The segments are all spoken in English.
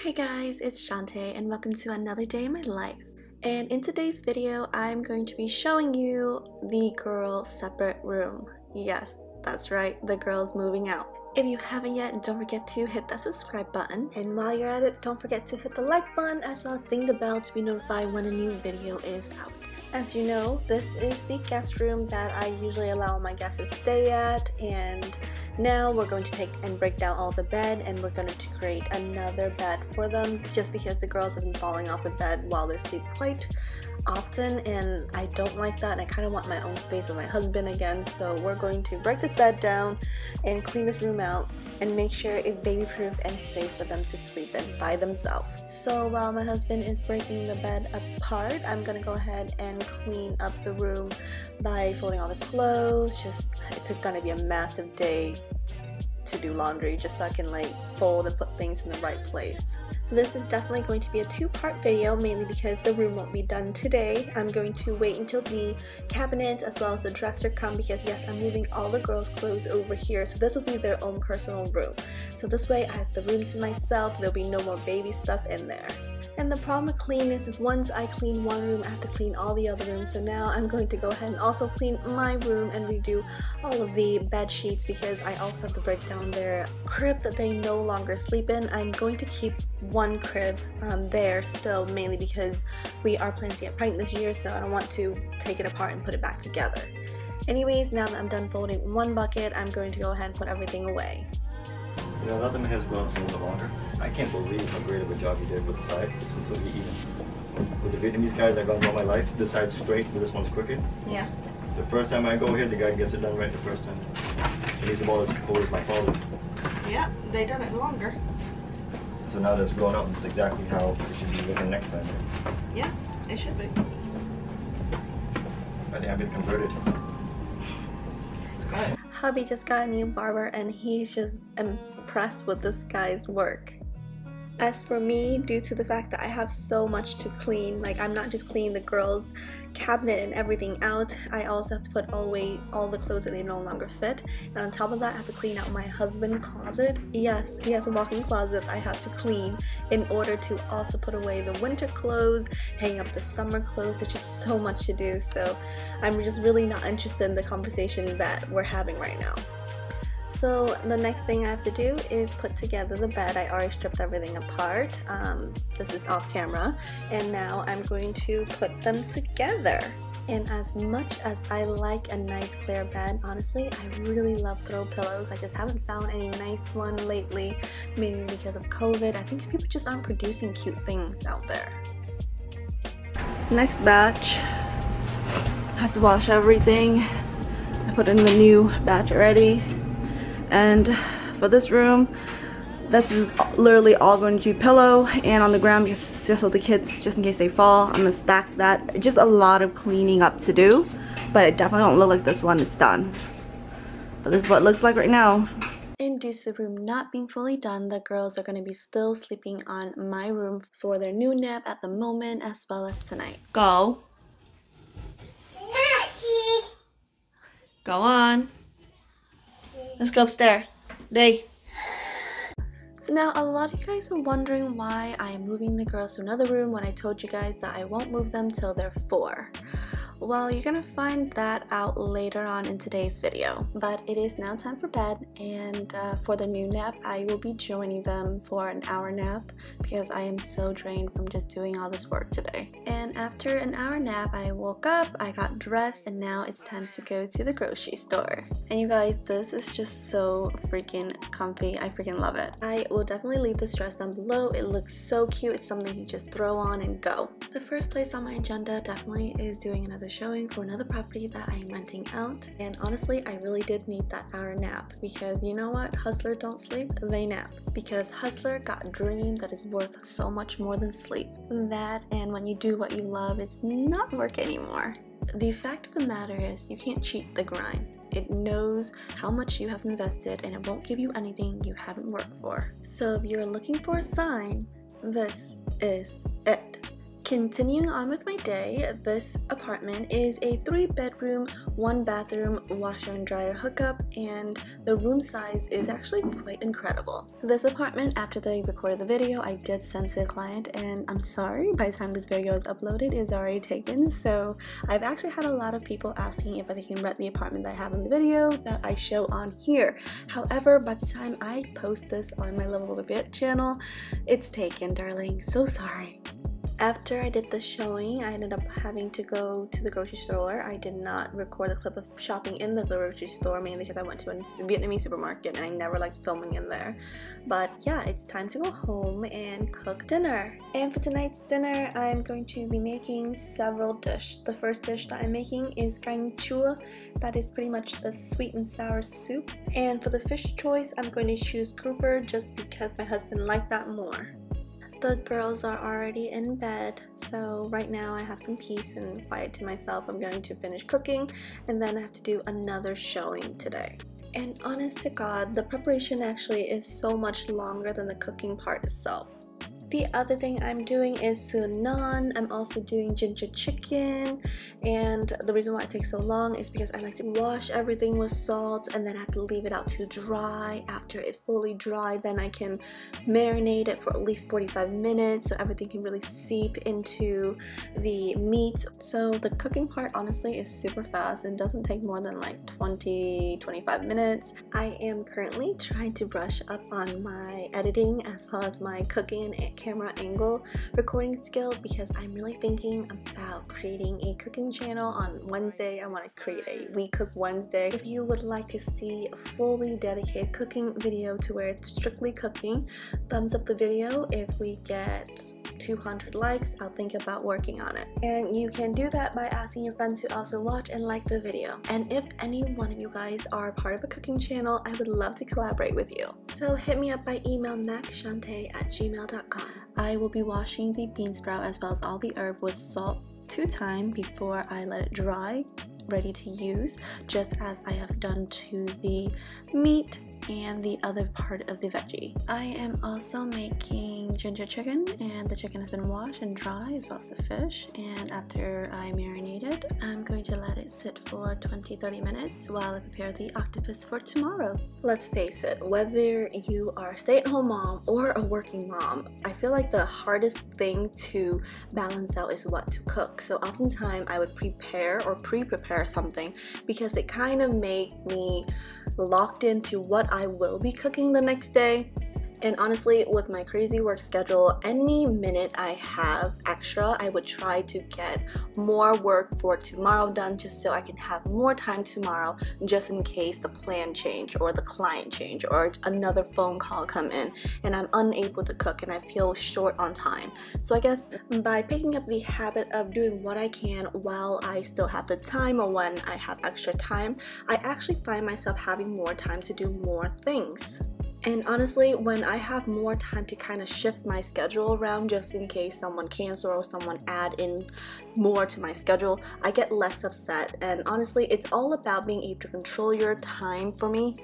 Hey guys, it's Shantae and welcome to another day in my life. And in today's video, I'm going to be showing you the girls' separate room. Yes, that's right, the girls moving out. If you haven't yet, don't forget to hit that subscribe button. And while you're at it, don't forget to hit the like button as well as ding the bell to be notified when a new video is out. As you know, this is the guest room that I usually allow my guests to stay at, and now we're going to take and break down all the bed and we're going to create another bed for them, just because the girls have been falling off the bed while they sleep quite often and I don't like that, and I kind of want my own space with my husband again. So we're going to break this bed down and clean this room out and make sure it's baby proof and safe for them to sleep in by themselves. So while my husband is breaking the bed apart, I'm gonna go ahead and clean up the room by folding all the clothes. It's gonna be a massive day to do laundry, just so I can like fold and put things in the right place. This is definitely going to be a two-part video, mainly because the room won't be done today. I'm going to wait until the cabinets as well as the dresser come, because yes, I'm moving all the girls' clothes over here, so this will be their own personal room. So this way I have the room to myself, there'll be no more baby stuff in there. And the problem with cleanness is once I clean one room, I have to clean all the other rooms. So now I'm going to go ahead and also clean my room and redo all of the bed sheets, because I also have to break down their crib that they no longer sleep in. I'm going to keep one crib there still, mainly because we are planning to get pregnant this year, so I don't want to take it apart and put it back together. Anyways, now that I'm done folding one bucket, I'm going to go ahead and put everything away. You know, let them have go on a little longer. I can't believe how great of a job you did with the side. It's completely even. With the Vietnamese guys I've gone all my life, this side's straight, but this one's crooked. Yeah. The first time I go here, the guy gets it done right the first time. And he's about as old as my father. Yeah, they done it longer. So now that's grown up, it's exactly how it should be looking next time. Right? Yeah, it should be. I think I've been converted. Good. Hubby just got a new barber and he's just impressed with this guy's work. As for me, due to the fact that I have so much to clean, like I'm not just cleaning the girls' cabinet and everything out, I also have to put away all the clothes that they no longer fit. And on top of that, I have to clean out my husband's closet. Yes, he has a walk-in closet I have to clean in order to also put away the winter clothes, hang up the summer clothes. There's just so much to do, so I'm just really not interested in the conversation that we're having right now. So the next thing I have to do is put together the bed. I already stripped everything apart. This is off camera, and now I'm going to put them together. And as much as I like a nice clear bed, honestly, I really love throw pillows. I just haven't found any nice one lately, mainly because of COVID. I think people just aren't producing cute things out there. Next batch, have to wash everything. I put in the new batch already. And for this room, that's literally all going to be pillow, and on the ground, just so the kids, just in case they fall, I'm gonna stack that. Just a lot of cleaning up to do, but it definitely won't look like this one. It's done, but this is what it looks like right now. And due to the room not being fully done, the girls are going to be still sleeping on my room for their new nap at the moment, as well as tonight. Go on. Let's go upstairs. Day. So now a lot of you guys are wondering why I am moving the girls to another room when I told you guys that I won't move them till they're 4. Well, you're gonna find that out later on in today's video. But it is now time for bed, and for the new nap, I will be joining them for an hour nap because I am so drained from just doing all this work today. And after an hour nap, I woke up, I got dressed, and now it's time to go to the grocery store. And you guys, this is just so freaking comfy. I freaking love it. I will definitely leave this dress down below. It looks so cute. It's something you just throw on and go. The first place on my agenda definitely is doing another showing for another property that I am renting out, and honestly I really did need that hour nap, because you know what, hustlers don't sleep, they nap, because hustler got a dream that is worth so much more than sleep. That, and when you do what you love, it's not work anymore. The fact of the matter is, you can't cheat the grind. It knows how much you have invested, and it won't give you anything you haven't worked for. So if you're looking for a sign, this is it. Continuing on with my day, this apartment is a 3-bedroom, 1-bathroom, washer and dryer hookup, and the room size is actually quite incredible. This apartment, after they recorded the video, I did send to a client, and I'm sorry, by the time this video is uploaded, it's already taken. So I've actually had a lot of people asking if they can rent the apartment that I have in the video that I show on here. However, by the time I post this on my Luvableviet channel, it's taken, darling. So sorry. After I did the showing, I ended up having to go to the grocery store. I did not record the clip of shopping in the grocery store, mainly because I went to a Vietnamese supermarket and I never liked filming in there. But yeah, it's time to go home and cook dinner. And for tonight's dinner, I'm going to be making several dishes. The first dish that I'm making is Cᴏ chua. That is pretty much the sweet and sour soup. And for the fish choice, I'm going to choose grouper just because my husband liked that more. The girls are already in bed, so right now I have some peace and quiet to myself. I'm going to finish cooking and then I have to do another showing today. And honest to God, the preparation actually is so much longer than the cooking part itself. The other thing I'm doing is sunan. I'm also doing ginger chicken, and the reason why it takes so long is because I like to wash everything with salt and then I have to leave it out to dry. After it's fully dry, then I can marinate it for at least 45 minutes so everything can really seep into the meat. So the cooking part honestly is super fast and doesn't take more than like 20-25 minutes. I am currently trying to brush up on my editing as well as my cooking and camera angle recording skill because I'm really thinking about creating a cooking channel on Wednesday. I want to create a We Cook Wednesday. If you would like to see a fully dedicated cooking video to where it's strictly cooking, thumbs up the video. If we get 200 likes, I'll think about working on it. And you can do that by asking your friends to also watch and like the video. And if any one of you guys are part of a cooking channel, I would love to collaborate with you. So hit me up by email macshantea@gmail.com. I will be washing the bean sprout as well as all the herb with salt 2 times before I let it dry, ready to use, just as I have done to the meat and the other part of the veggie. I am also making ginger chicken, and the chicken has been washed and dry as well as the fish, and after I marinate it, I'm going to let it sit for 20-30 minutes while I prepare the octopus for tomorrow. Let's face it, whether you are a stay-at-home mom or a working mom, I feel like the hardest thing to balance out is what to cook. So oftentimes I would prepare or pre-prepare something because it kind of made me locked into what I will be cooking the next day. And honestly, with my crazy work schedule, any minute I have extra, I would try to get more work for tomorrow done just so I can have more time tomorrow, just in case the plan change or the client change or another phone call come in and I'm unable to cook and I feel short on time. So I guess by picking up the habit of doing what I can while I still have the time or when I have extra time, I actually find myself having more time to do more things. And honestly, when I have more time to kind of shift my schedule around just in case someone cancel or someone add in more to my schedule, I get less upset. And honestly, it's all about being able to control your time for me.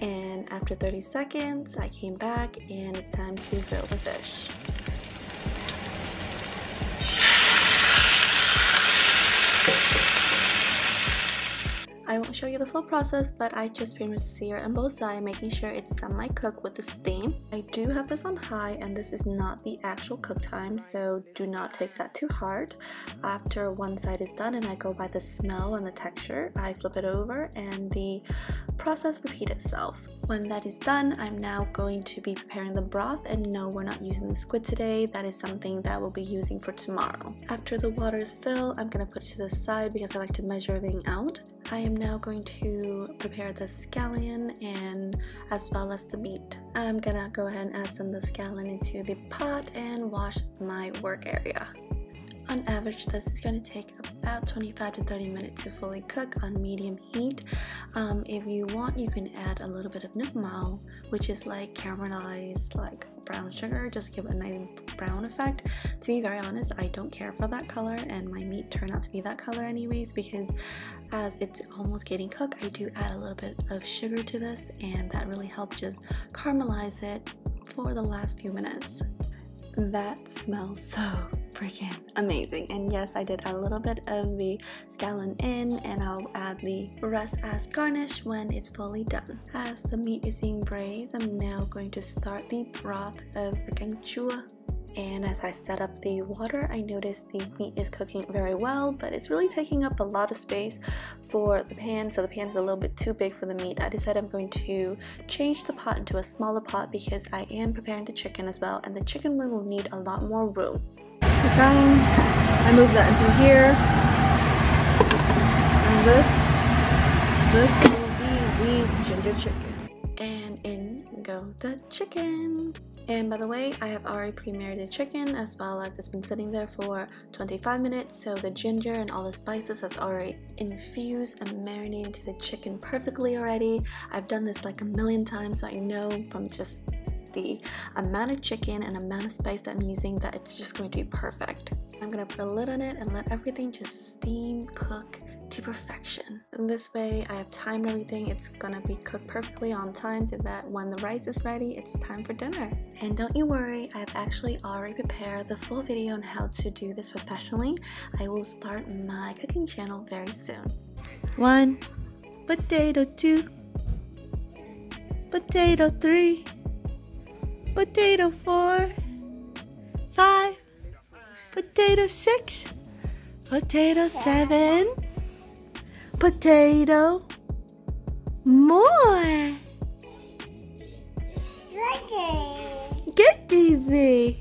And after 30 seconds, I came back and it's time to grill the fish. I won't show you the full process, but I just pretty much sear on both sides, making sure it's semi-cooked with the steam. I do have this on high, and this is not the actual cook time, so do not take that too hard. After one side is done and I go by the smell and the texture, I flip it over and the process repeats itself. When that is done, I'm now going to be preparing the broth, and no, we're not using the squid today. That is something that we'll be using for tomorrow. After the water is filled, I'm going to put it to the side because I like to measure everything out. I am now going to prepare the scallion and as well as the meat. I'm gonna go ahead and add some of the scallion into the pot and wash my work area. On average, this is going to take about 25 to 30 minutes to fully cook on medium heat. If you want, you can add a little bit of nước màu, which is like caramelized like brown sugar, just give it a nice brown effect. To be very honest, I don't care for that color, and my meat turned out to be that color anyways, because as it's almost getting cooked, I do add a little bit of sugar to this, and that really helped just caramelize it for the last few minutes. That smells so freaking amazing. And yes, I did add a little bit of the Cᴏ宜ᴛᴛ, and I'll add the rest as garnish when it's fully done. As the meat is being braised, I'm now going to start the broth of the canh chua. And as I set up the water, I noticed the meat is cooking very well, but it's really taking up a lot of space for the pan, so the pan is a little bit too big for the meat. I decided I'm going to change the pot into a smaller pot because I am preparing the chicken as well, and the chicken wing will need a lot more room. Okay, I moved that into here, and this will be the ginger chicken. And in go the chicken. And by the way, I have already pre-marinated the chicken, as well as it's been sitting there for 25 minutes, so the ginger and all the spices has already infused and marinated into the chicken perfectly already. I've done this like a million times, so I know from just the amount of chicken and amount of spice that I'm using that it's just going to be perfect. I'm gonna put a lid on it and let everything just steam cook to perfection. In this way, I have timed everything. It's gonna be cooked perfectly on time so that when the rice is ready, it's time for dinner. And don't you worry, I've actually already prepared the full video on how to do this professionally. I will start my cooking channel very soon. 1 potato, 2 potato, 3 potato, 4 5 potato, 6 potato, 7 potato, more. Good TV.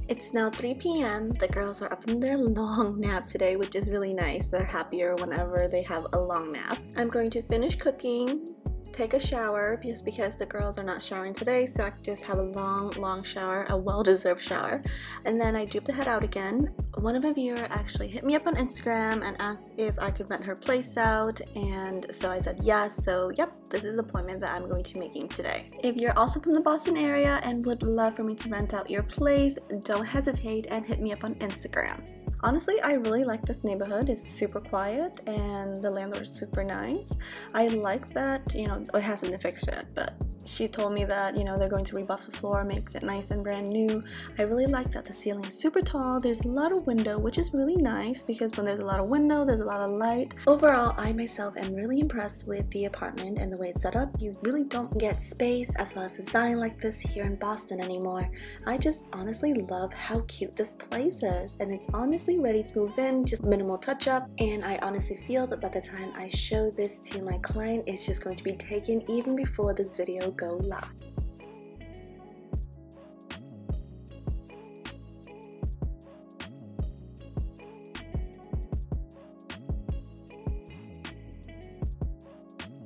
It's now 3 p.m. The girls are up from their long nap today, which is really nice. They're happier whenever they have a long nap. I'm going to finish cooking, take a shower, just because the girls are not showering today, so I can just have a long shower, a well-deserved shower, and then I do have to head out again. One of my viewers actually hit me up on Instagram and asked if I could rent her place out, and so I said yes. So yep, this is the appointment that I'm going to be making today. If you're also from the Boston area and would love for me to rent out your place, don't hesitate and hit me up on Instagram. Honestly, I really like this neighborhood. It's super quiet and the landlord is super nice. I like that, you know, it hasn't been fixed yet, but she told me that, you know, they're going to rebuff the floor, makes it nice and brand new. I really like that the ceiling is super tall. There's a lot of window, which is really nice because when there's a lot of window, there's a lot of light. Overall, I myself am really impressed with the apartment and the way it's set up. You really don't get space as well as design like this here in Boston anymore. I just honestly love how cute this place is, and it's honestly ready to move in, just minimal touch up. And I honestly feel that by the time I show this to my client, it's just going to be taken even before this video go live.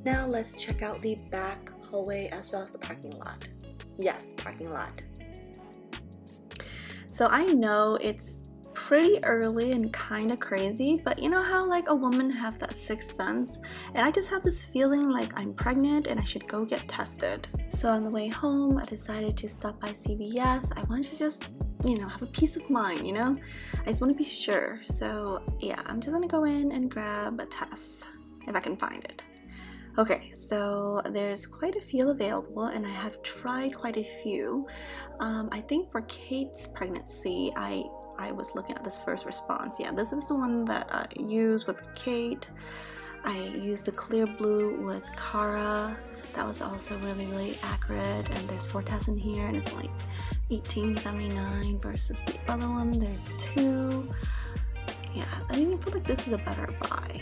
Now let's check out the back hallway as well as the parking lot. Yes, parking lot. So I know it's pretty early and kind of crazy, but you know how like a woman have that sixth sense, and I just have this feeling like I'm pregnant and I should go get tested. So on the way home, I decided to stop by CVS. I wanted to just, you know, have a peace of mind, you know? I just want to be sure. So yeah, I'm just gonna go in and grab a test if I can find it. Okay, so there's quite a few available and I have tried quite a few. I think for Kate's pregnancy, I was looking at this first response. Yeah, this is the one that I used with Kate. I used the clear blue with Cara. That was also really accurate, and there's 4 tests in here and it's only $18.79 versus the other one. There's 2. Yeah, I feel like this is a better buy.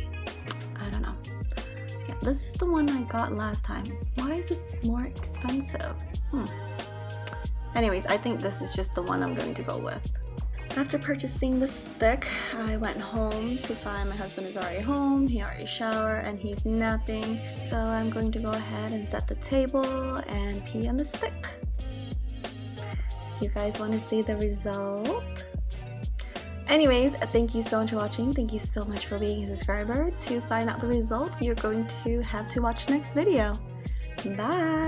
I don't know. Yeah, this is the one I got last time. Why is this more expensive? Anyways, I think this is just the one I'm going to go with. After purchasing the stick, I went home to find my husband is already home. He already showered and he's napping. So I'm going to go ahead and set the table and pee on the stick. You guys want to see the result? Anyways, thank you so much for watching. Thank you so much for being a subscriber. To find out the result, you're going to have to watch the next video. Bye!